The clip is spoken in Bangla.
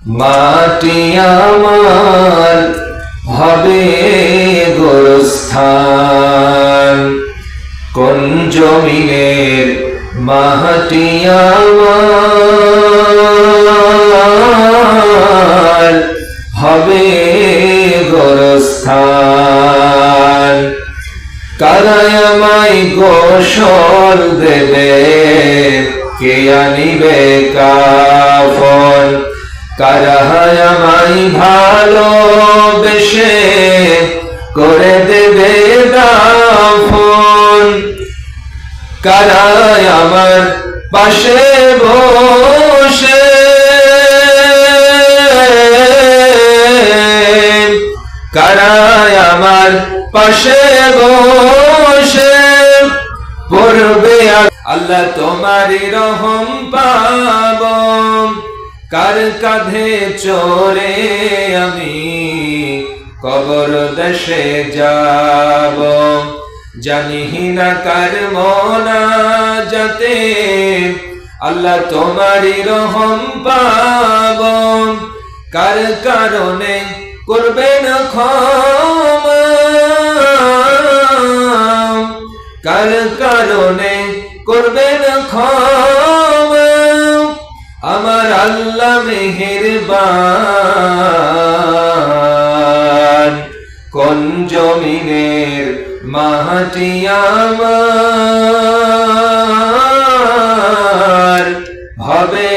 মাটি আমার হবে গোরস্থান, কোন জমিনের মাটি আমার হবে গোরস্থান। কারায় আমায় গোসল দেবে, কে আনিবে কাফন, কারায় আমায় ভালোবেসে করে দেবে দাফন, কারায় আমার পাশে বসে কারায় আমার পাশে বসে পড়বে আল্লাহ তোমারই রহম পাব, কার কাঁধে চড়ে আমি কবর দেশে যাব, জানি না কার মোনাজাতে আল্লাহ তোমারই রহম পাব, কার কারণে করবেন ক্ষমা, কার কারণে করবেন ক্ষমা, আমার আল্লাহ মেহেরবান, কোন জমিনের মাটি আমার হবে